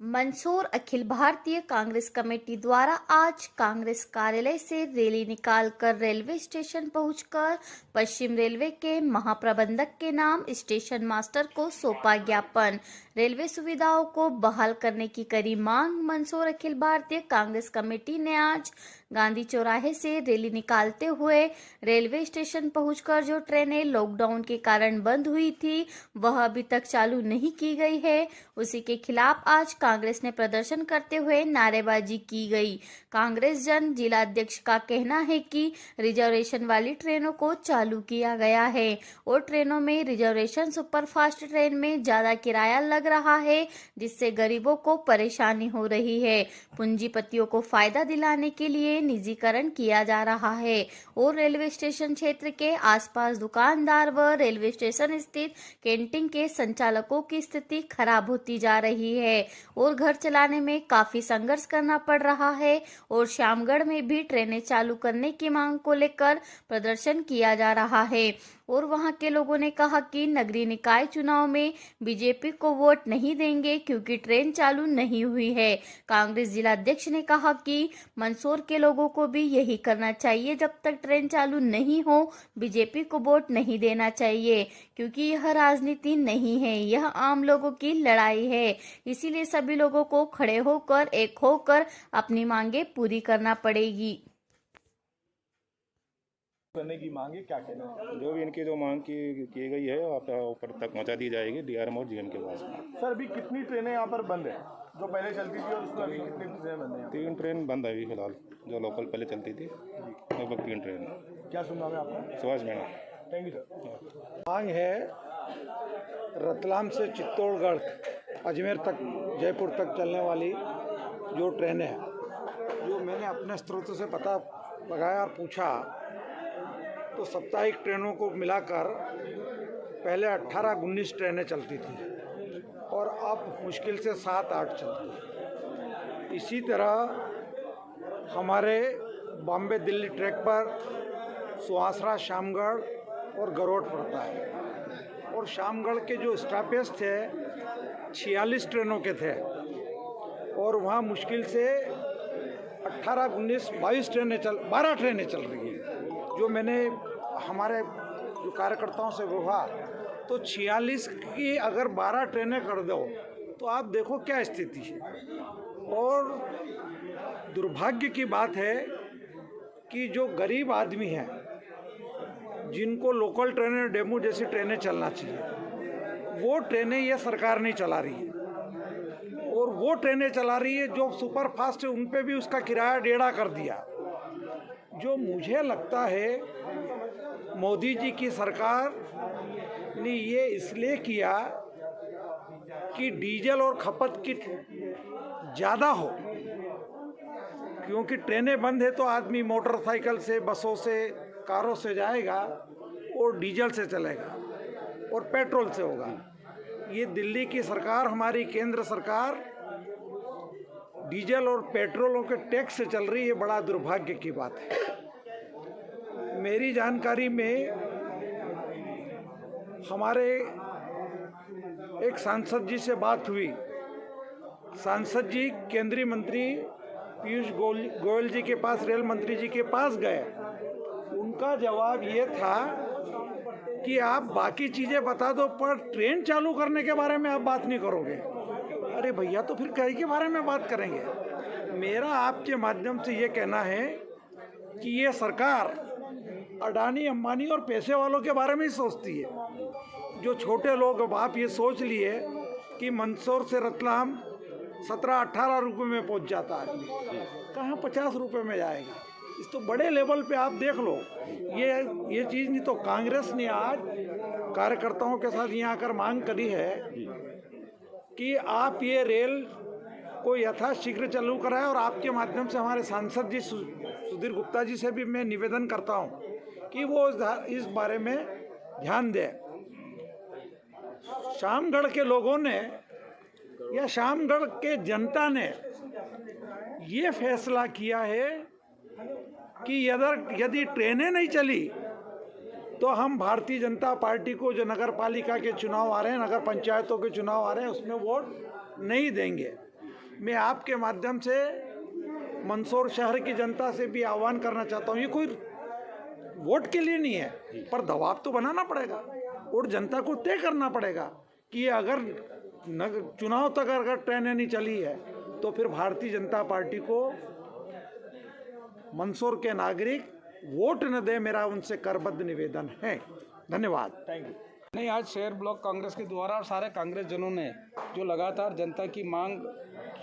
Mandsaur Akhil Bharatiya Congress committee द्वारा आज कांग्रेस कार्यालय से रैली निकालकर रेलवे स्टेशन पहुंचकर पश्चिम रेलवे के महाप्रबंधक के नाम स्टेशन मास्टर को सौंपा ज्ञापन। रेलवे सुविधाओं को बहाल करने की करी मांग। मंदसौर अखिल भारतीय कांग्रेस कमेटी ने आज गांधी चौराहे से रैली निकालते हुए रेलवे स्टेशन पहुंचकर जो ट्रेनें लॉकडाउन के कारण बंद हुई थी वह अभी तक चालू नहीं की गई है, उसी के खिलाफ आज कांग्रेस ने प्रदर्शन करते हुए नारेबाजी की गई। कांग्रेस जन जिला अध्यक्ष का कहना है कि रिजर्वेशन वाली ट्रेनों को चालू किया गया है और ट्रेनों में रिजर्वेशन सुपरफास्ट ट्रेन में ज्यादा किराया लग रहा है, जिससे गरीबों को परेशानी हो रही है। पूंजीपतियों को फायदा दिलाने के लिए निजीकरण किया जा रहा है और रेलवे स्टेशन क्षेत्र के आसपास दुकानदार व रेलवे स्टेशन स्थित कैंटीन के संचालकों की स्थिति खराब होती जा रही है और घर चलाने में काफी संघर्ष करना पड़ रहा है और श्यामगढ़ में भी ट्रेनें चालू करने की मांग को लेकर प्रदर्शन किया जा रहा है। और वहां के लोगों ने कहा कि नगरीय निकाय चुनाव में बीजेपी को वोट नहीं देंगे क्योंकि ट्रेन चालू नहीं हुई है। कांग्रेस जिला अध्यक्ष ने कहा कि मंदसौर के लोगों को भी यही करना चाहिए, जब तक ट्रेन चालू नहीं हो बीजेपी को वोट नहीं देना चाहिए, क्योंकि यह राजनीति नहीं है, यह आम लोगों की लड़ाई है। इसीलिए सभी लोगों को खड़े होकर एक होकर अपनी मांगे पूरी करना पड़ेगी। करने की मांग है, क्या कहना है? जो भी इनकी जो मांग की गई है आप ऊपर तक पहुंचा दी जाएगी डीआरएम और जीएम के पास। सर, अभी कितनी ट्रेनें यहाँ पर बंद है जो पहले चलती थी और उसमें अभी कितनी ट्रेनें बंद हैं? 3 ट्रेन बंद है अभी फिलहाल, जो लोकल पहले चलती थी लगभग 3 ट्रेन। क्या सुनना है आपको? Subhash Meena. Thank you sir. मांग है रतलाम से चित्तौड़गढ़ अजमेर तक जयपुर तक चलने वाली जो ट्रेनें हैं, जो मैंने अपने स्रोतों से पता लगाया और पूछा तो साप्ताहिक ट्रेनों को मिलाकर पहले 18-19 ट्रेनें चलती थी और अब मुश्किल से 7-8 चलती हैं। इसी तरह हमारे बॉम्बे दिल्ली ट्रैक पर सुहासरा, शामगढ़ और गरोड़ पड़ता है और शामगढ़ के जो स्टॉपेज थे 46 ट्रेनों के थे और वहाँ मुश्किल से 18, 19, 22 ट्रेनें 12 ट्रेनें चल रही हैं। जो मैंने हमारे जो कार्यकर्ताओं से हुआ तो 46 की अगर 12 ट्रेनें कर दो तो आप देखो क्या स्थिति है। और दुर्भाग्य की बात है कि जो गरीब आदमी हैं जिनको लोकल ट्रेनें, डेमू जैसी ट्रेनें चलना चाहिए, वो ट्रेनें ये सरकार नहीं चला रही है और वो ट्रेनें चला रही है जो सुपर फास्ट है, उन पे भी उसका किराया 1.5 कर दिया। जो मुझे लगता है मोदी जी की सरकार ने ये इसलिए किया कि डीजल और खपत की ज़्यादा हो, क्योंकि ट्रेनें बंद है तो आदमी मोटरसाइकिल से, बसों से, कारों से जाएगा और डीजल से चलेगा और पेट्रोल से होगा। ये दिल्ली की सरकार, हमारी केंद्र सरकार डीजल और पेट्रोलों के टैक्स से चल रही है। बड़ा दुर्भाग्य की बात है। मेरी जानकारी में हमारे एक सांसद जी से बात हुई। सांसद जी केंद्रीय मंत्री पीयूष गोयल जी के पास, रेल मंत्री जी के पास गए। उनका जवाब ये था कि आप बाकी चीज़ें बता दो पर ट्रेन चालू करने के बारे में आप बात नहीं करोगे। अरे भैया, तो फिर कहीं के बारे में बात करेंगे? मेरा आपके माध्यम से ये कहना है कि ये सरकार अडानी, अंबानी और पैसे वालों के बारे में ही सोचती है। जो छोटे लोग, अब आप ये सोच लिए कि मंदसौर से रतलाम 17-18 रुपये में पहुंच जाता है, कहाँ 50 रुपये में जाएगा? इस तो बड़े लेवल पे आप देख लो। ये चीज़ नहीं तो कांग्रेस ने आज कार्यकर्ताओं के साथ यहाँ आकर मांग करी है कि आप ये रेल को यथाशीघ्र चालू कराएं और आपके माध्यम से हमारे सांसद जी सुधीर गुप्ता जी से भी मैं निवेदन करता हूं कि वो इस बारे में ध्यान दें। शामगढ़ के लोगों ने या शामगढ़ के जनता ने ये फैसला किया है कि यदि ट्रेनें नहीं चली तो हम भारतीय जनता पार्टी को, जो नगर पालिका के चुनाव आ रहे हैं, नगर पंचायतों के चुनाव आ रहे हैं, उसमें वोट नहीं देंगे। मैं आपके माध्यम से मंदसौर शहर की जनता से भी आह्वान करना चाहता हूँ, ये कोई वोट के लिए नहीं है, पर दबाव तो बनाना पड़ेगा और जनता को तय करना पड़ेगा कि अगर चुनाव तक अगर ट्रेनें नहीं चली है तो फिर भारतीय जनता पार्टी को मंदसौर के नागरिक वोट न दे, मेरा उनसे करबद्ध निवेदन है। धन्यवाद। Thank you. नहीं, आज शहर ब्लॉक कांग्रेस के द्वारा और सारे कांग्रेस जनों ने जो लगातार जनता की मांग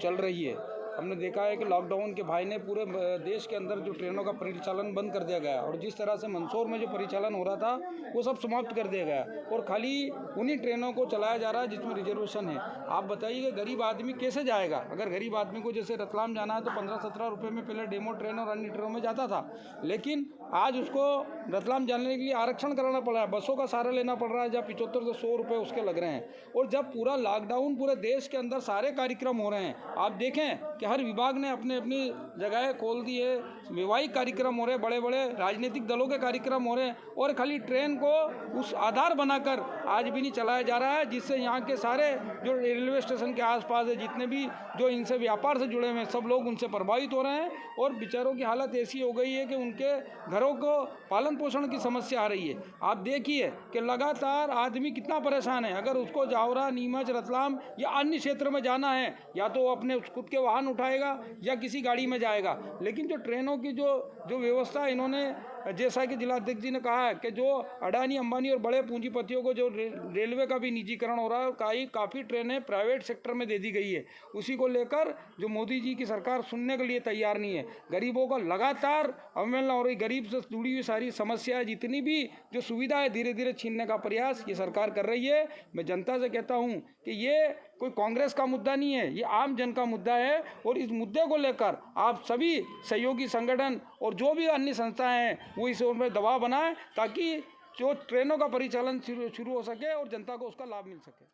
चल रही है, हमने देखा है कि लॉकडाउन के भाई ने पूरे देश के अंदर जो ट्रेनों का परिचालन बंद कर दिया गया और जिस तरह से मंदसौर में जो परिचालन हो रहा था वो सब समाप्त कर दिया गया और खाली उन्हीं ट्रेनों को चलाया जा रहा है जिसमें रिजर्वेशन है। आप बताइए कि गरीब आदमी कैसे जाएगा? अगर गरीब आदमी को जैसे रतलाम जाना है तो 15-17 रुपये में पहले डेमो ट्रेन और अन्य ट्रेनों में जाता था, लेकिन आज उसको रतलाम जाने के लिए आरक्षण कराना पड़ रहा है, बसों का सहारा लेना पड़ रहा है, जहाँ 75 से 100 रुपये उसके लग रहे हैं। और जब पूरा लॉकडाउन पूरे देश के अंदर सारे कार्यक्रम हो रहे हैं, आप देखें कि हर विभाग ने अपनी अपनी जगह खोल दी है, वैवाहिक कार्यक्रम हो रहे हैं, बड़े बड़े राजनीतिक दलों के कार्यक्रम हो रहे हैं और खाली ट्रेन को उस आधार बनाकर आज भी नहीं चलाया जा रहा है, जिससे यहाँ के सारे जो रेलवे स्टेशन के आसपास है जितने भी जो इनसे व्यापार से जुड़े हुए हैं सब लोग उनसे प्रभावित हो रहे हैं और बेचारों की हालत ऐसी हो गई है कि उनके घरों को पालन पोषण की समस्या आ रही है। आप देखिए कि लगातार आदमी कितना परेशान है। अगर उसको जावरा, नीमच, रतलाम या अन्य क्षेत्र में जाना है या तो वो अपने खुद के वाहन उठाएगा या किसी गाड़ी में जाएगा, लेकिन जो ट्रेनों की जो व्यवस्था इन्होंने, जैसा कि जिलाध्यक्ष जी ने कहा है कि जो अडानी, अंबानी और बड़े पूंजीपतियों को जो रेलवे का भी निजीकरण हो रहा है, काफ़ी ट्रेनें प्राइवेट सेक्टर में दे दी गई है, उसी को लेकर जो मोदी जी की सरकार सुनने के लिए तैयार नहीं है। गरीबों का लगातार अवहेलना हो रही, गरीब से जुड़ी हुई सारी समस्याएं, जितनी भी जो सुविधा है धीरे धीरे छीनने का प्रयास ये सरकार कर रही है। मैं जनता से कहता हूँ कि ये कोई कांग्रेस का मुद्दा नहीं है, ये आम जन का मुद्दा है और इस मुद्दे को लेकर आप सभी सहयोगी संगठन और जो भी अन्य संस्थाएं हैं वो इस ओर में दबाव बनाएं ताकि जो ट्रेनों का परिचालन शुरू हो सके और जनता को उसका लाभ मिल सके।